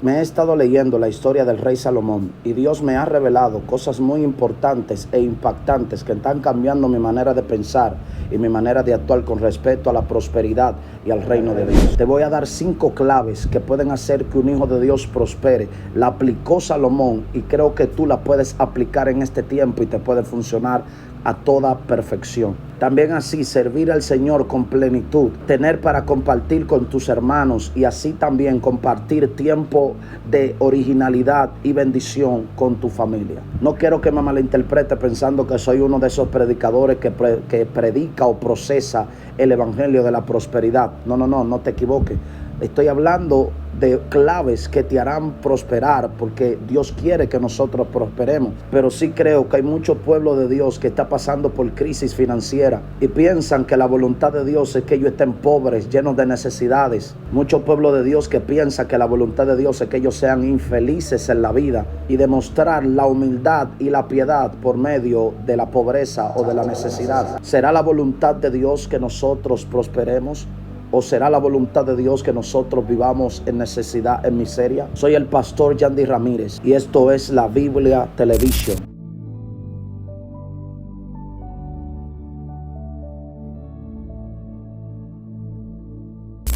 Me he estado leyendo la historia del rey Salomón y Dios me ha revelado cosas muy importantes e impactantes que están cambiando mi manera de pensar y mi manera de actuar con respecto a la prosperidad y al reino de Dios. Te voy a dar 5 claves que pueden hacer que un hijo de Dios prospere. La aplicó Salomón y creo que tú la puedes aplicar en este tiempo y te puede funcionar a toda perfección. También así servir al Señor con plenitud, tener para compartir con tus hermanos y así también compartir tiempo de originalidad y bendición con tu familia. No quiero que me malinterprete pensando que soy uno de esos predicadores que predica o procesa el evangelio de la prosperidad. No te equivoques. Estoy hablando de claves que te harán prosperar, porque Dios quiere que nosotros prosperemos. Pero sí creo que hay mucho pueblo de Dios que está pasando por crisis financiera y piensan que la voluntad de Dios es que ellos estén pobres, llenos de necesidades. Mucho pueblo de Dios que piensa que la voluntad de Dios es que ellos sean infelices en la vida y demostrar la humildad y la piedad por medio de la pobreza o de la necesidad. ¿Será la voluntad de Dios que nosotros prosperemos? ¿O será la voluntad de Dios que nosotros vivamos en necesidad, en miseria? Soy el pastor Yandy Ramírez y esto es la Biblia Televisión.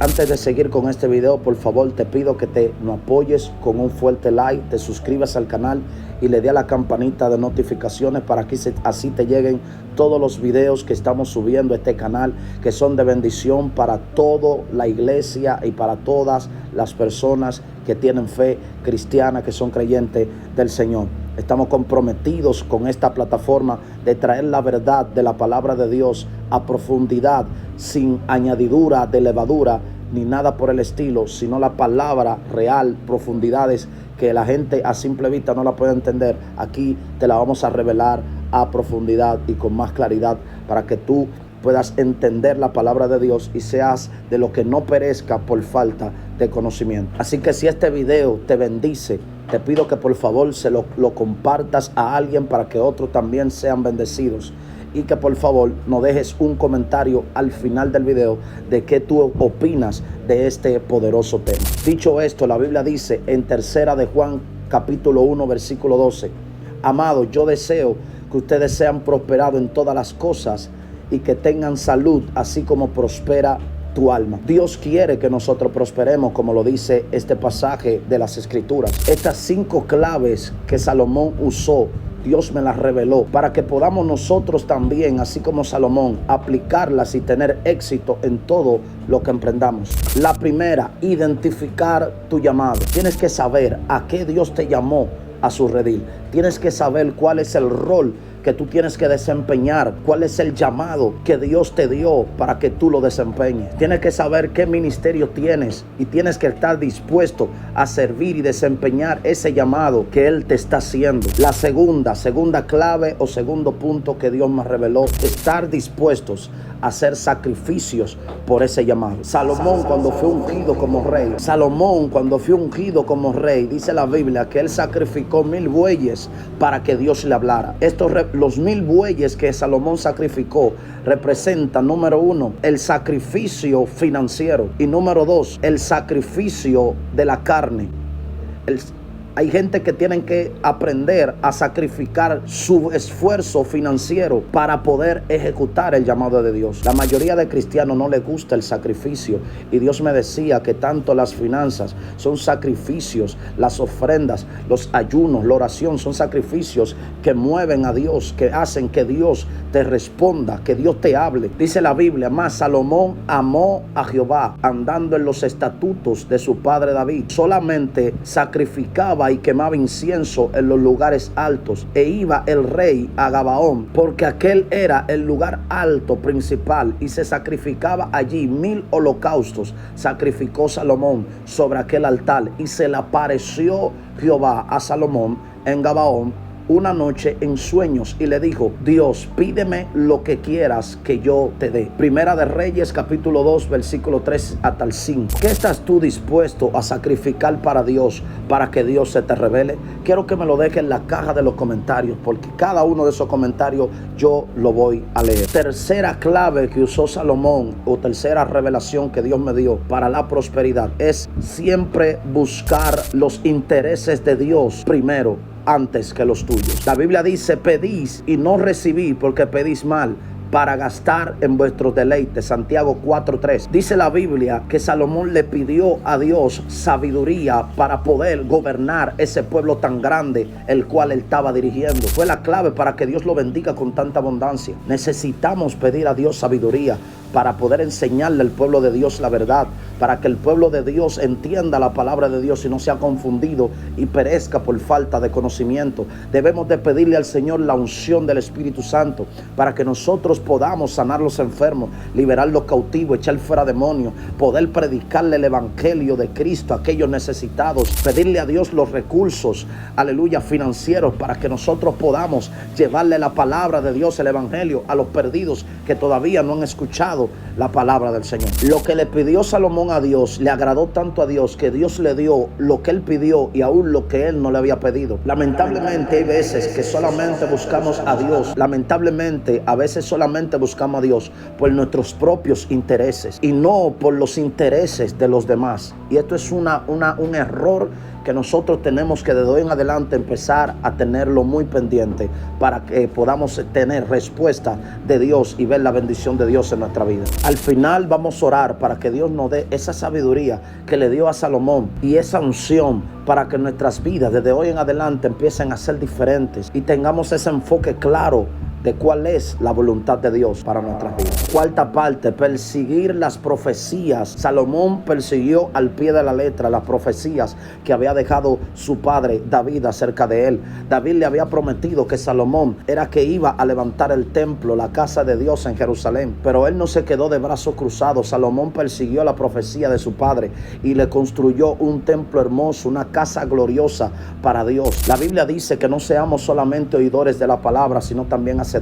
Antes de seguir con este video, por favor te pido que nos apoyes con un fuerte like, te suscribas al canal y le dé a la campanita de notificaciones para que así te lleguen todos los videos que estamos subiendo a este canal, que son de bendición para toda la iglesia y para todas las personas que tienen fe cristiana, que son creyentes del Señor. Estamos comprometidos con esta plataforma de traer la verdad de la palabra de Dios a profundidad, sin añadidura de levadura ni nada por el estilo, sino la palabra real, profundidades que la gente a simple vista no la puede entender. Aquí te la vamos a revelar a profundidad y con más claridad para que tú puedas entender la palabra de Dios y seas de lo que no perezca por falta de conocimiento. Así que si este video te bendice, te pido que por favor lo compartas a alguien para que otros también sean bendecidos. Y que por favor nos dejes un comentario al final del video de qué tú opinas de este poderoso tema. Dicho esto, la Biblia dice en 3 de Juan capítulo 1 versículo 12: Amados, yo deseo que ustedes sean prosperados en todas las cosas y que tengan salud, así como prospera tu alma. Dios quiere que nosotros prosperemos, como lo dice este pasaje de las Escrituras. Estas 5 claves que Salomón usó, Dios me las reveló para que podamos nosotros también, así como Salomón, aplicarlas y tener éxito en todo lo que emprendamos. La primera, identificar tu llamado. Tienes que saber a qué Dios te llamó a su redil. Tienes que saber cuál es el rol que tú tienes que desempeñar, cuál es el llamado que Dios te dio para que tú lo desempeñes. Tienes que saber qué ministerio tienes y tienes que estar dispuesto a servir y desempeñar ese llamado que Él te está haciendo. La segunda clave o segundo punto que Dios me reveló: estar dispuestos a hacer sacrificios por ese llamado. Salomón cuando fue ungido como rey, dice la Biblia que él sacrificó 1000 bueyes para que Dios le hablara. Los 1000 bueyes que Salomón sacrificó representan, número 1, el sacrificio financiero, y número 2, el sacrificio de la carne. Hay gente que tienen que aprender a sacrificar su esfuerzo financiero para poder ejecutar el llamado de Dios. La mayoría de cristianos no les gusta el sacrificio, y Dios me decía que tanto las finanzas son sacrificios, las ofrendas, los ayunos, la oración son sacrificios que mueven a Dios, que hacen que Dios te responda, que Dios te hable. Dice la Biblia: más Salomón amó a Jehová, andando en los estatutos de su padre David. Solamente sacrificaba y quemaba incienso en los lugares altos, e iba el rey a Gabaón, porque aquel era el lugar alto principal, y se sacrificaba allí 1000 holocaustos. Sacrificó Salomón sobre aquel altar, y se le apareció Jehová a Salomón en Gabaón una noche en sueños y le dijo: Dios, pídeme lo que quieras que yo te dé. Primera de Reyes, capítulo 2, versículo 3 hasta el 5. ¿Qué estás tú dispuesto a sacrificar para Dios, para que Dios se te revele? Quiero que me lo dejes en la caja de los comentarios, porque cada uno de esos comentarios yo lo voy a leer. Tercera clave que usó Salomón, o tercera revelación que Dios me dio para la prosperidad, es siempre buscar los intereses de Dios primero, antes que los tuyos. La Biblia dice: pedís y no recibí, porque pedís mal, para gastar en vuestros deleites. Santiago 4:3. Dice la Biblia que Salomón le pidió a Dios sabiduría para poder gobernar ese pueblo tan grande el cual él estaba dirigiendo. Fue la clave para que Dios lo bendiga con tanta abundancia. Necesitamos pedir a Dios sabiduría para poder enseñarle al pueblo de Dios la verdad, para que el pueblo de Dios entienda la palabra de Dios y no sea confundido y perezca por falta de conocimiento. Debemos de pedirle al Señor la unción del Espíritu Santo para que nosotros podamos sanar los enfermos, liberar los cautivos, echar fuera demonios, poder predicarle el evangelio de Cristo a aquellos necesitados, pedirle a Dios los recursos, aleluya, financieros, para que nosotros podamos llevarle la palabra de Dios, el evangelio, a los perdidos que todavía no han escuchado la palabra del Señor. Lo que le pidió Salomón a Dios le agradó tanto a Dios que Dios le dio lo que él pidió y aún lo que él no le había pedido. Lamentablemente hay veces que solamente buscamos a Dios. Lamentablemente a veces solamente buscamos a Dios por nuestros propios intereses y no por los intereses de los demás. Y esto es un error que nosotros tenemos que desde hoy en adelante empezar a tenerlo muy pendiente para que podamos tener respuesta de Dios y ver la bendición de Dios en nuestra vida. Al final vamos a orar para que Dios nos dé esa sabiduría que le dio a Salomón y esa unción para que nuestras vidas desde hoy en adelante empiecen a ser diferentes y tengamos ese enfoque claro de cuál es la voluntad de Dios para nuestras vidas. Cuarta parte, perseguir las profecías. Salomón persiguió al pie de la letra las profecías que había dejado su padre David acerca de él. David le había prometido que Salomón era que iba a levantar el templo, la casa de Dios en Jerusalén, pero él no se quedó de brazos cruzados. Salomón persiguió la profecía de su padre y le construyó un templo hermoso, una casa gloriosa para Dios. La Biblia dice que no seamos solamente oidores de la palabra, sino también hacedores.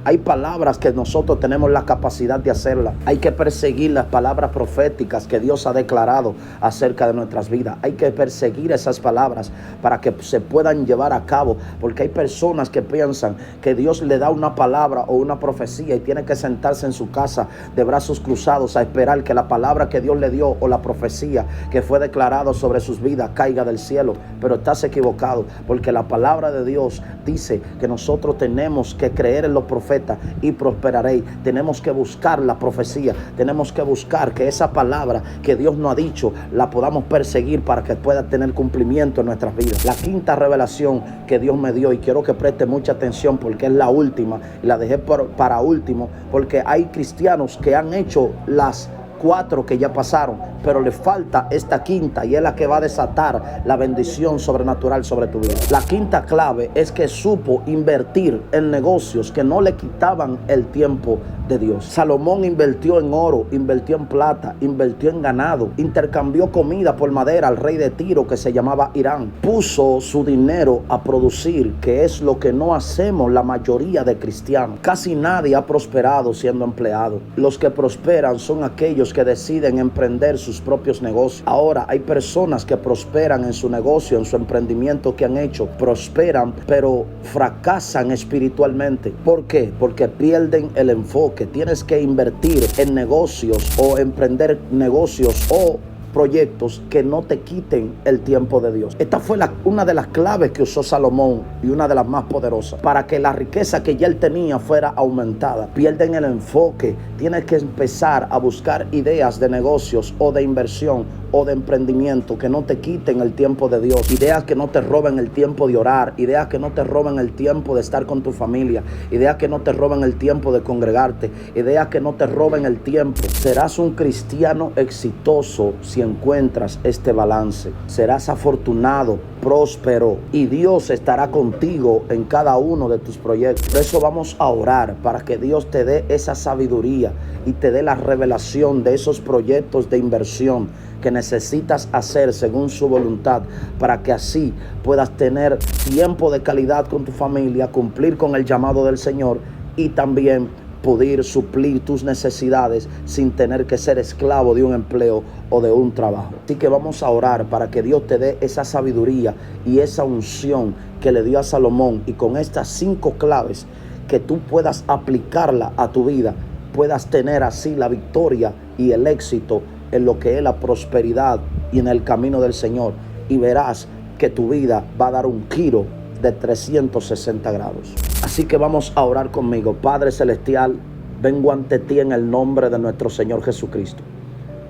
Hay palabras que nosotros tenemos la capacidad de hacerlas. Hay que perseguir las palabras proféticas que Dios ha declarado acerca de nuestras vidas. Hay que perseguir esas palabras para que se puedan llevar a cabo, porque hay personas que piensan que Dios le da una palabra o una profecía y tiene que sentarse en su casa de brazos cruzados a esperar que la palabra que Dios le dio o la profecía que fue declarado sobre sus vidas caiga del cielo. Pero estás equivocado, porque la palabra de Dios dice que nosotros tenemos que creer en los profetas y prosperaréis. Tenemos que buscar la profecía, tenemos que buscar que esa palabra que Dios nos ha dicho la podamos perseguir para que pueda tener cumplimiento en nuestras vidas. La quinta revelación que Dios me dio, y quiero que preste mucha atención porque es la última, y la dejé para último porque hay cristianos que han hecho las 4 que ya pasaron, pero le falta esta quinta y es la que va a desatar la bendición sobrenatural sobre tu vida. La quinta clave es que supo invertir en negocios que no le quitaban el tiempo de Dios. Salomón invirtió en oro, invirtió en plata, invirtió en ganado, intercambió comida por madera al rey de Tiro que se llamaba Irán. Puso su dinero a producir, que es lo que no hacemos la mayoría de cristianos. Casi nadie ha prosperado siendo empleado. Los que prosperan son aquellos que deciden emprender sus propios negocios. Ahora hay personas que prosperan en su negocio, en su emprendimiento que han hecho, prosperan pero fracasan espiritualmente. ¿Por qué? Porque pierden el enfoque. Tienes que invertir en negocios o emprender negocios o proyectos que no te quiten el tiempo de Dios. Esta fue una de las claves que usó Salomón y una de las más poderosas para que la riqueza que ya él tenía fuera aumentada. Pierden el enfoque. Tienes que empezar a buscar ideas de negocios o de inversión o de emprendimiento que no te quiten el tiempo de Dios. Ideas que no te roben el tiempo de orar. Ideas que no te roben el tiempo de estar con tu familia. Ideas que no te roben el tiempo de congregarte. Ideas que no te roben el tiempo. Serás un cristiano exitoso si encuentras este balance. Serás afortunado, próspero y Dios estará contigo en cada uno de tus proyectos. Por eso vamos a orar para que Dios te dé esa sabiduría y te dé la revelación de esos proyectos de inversión que necesitas hacer según su voluntad, para que así puedas tener tiempo de calidad con tu familia, cumplir con el llamado del Señor y también poder suplir tus necesidades sin tener que ser esclavo de un empleo o de un trabajo. Así que vamos a orar para que Dios te dé esa sabiduría y esa unción que le dio a Salomón, y con estas 5 claves que tú puedas aplicarla a tu vida, puedas tener así la victoria y el éxito en lo que es la prosperidad y en el camino del Señor, y verás que tu vida va a dar un giro de 360 grados. Así que vamos a orar conmigo. Padre Celestial, vengo ante ti en el nombre de nuestro Señor Jesucristo,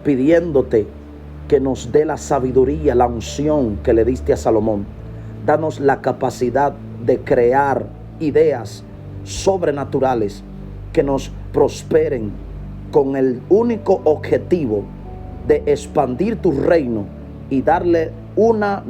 pidiéndote que nos dé la sabiduría, la unción que le diste a Salomón. Danos la capacidad de crear ideas sobrenaturales que nos prosperen con el único objetivo de expandir tu reino y darle una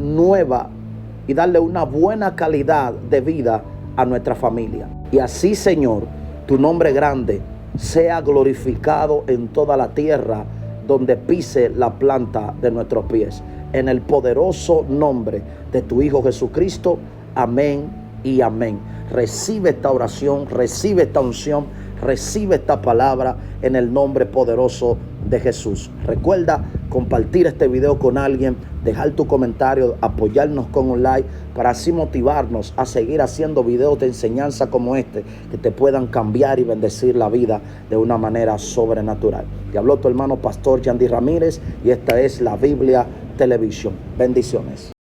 buena calidad de vida a nuestra familia. Y así, Señor, tu nombre grande sea glorificado en toda la tierra donde pise la planta de nuestros pies. En el poderoso nombre de tu Hijo Jesucristo. Amén y amén. Recibe esta oración, recibe esta unción, recibe esta palabra en el nombre poderoso de Jesús. Recuerda compartir este video con alguien, dejar tu comentario, apoyarnos con un like, para así motivarnos a seguir haciendo videos de enseñanza como este, que te puedan cambiar y bendecir la vida de una manera sobrenatural. Te habló tu hermano pastor Yandy Ramírez, y esta es la Biblia Televisión. Bendiciones.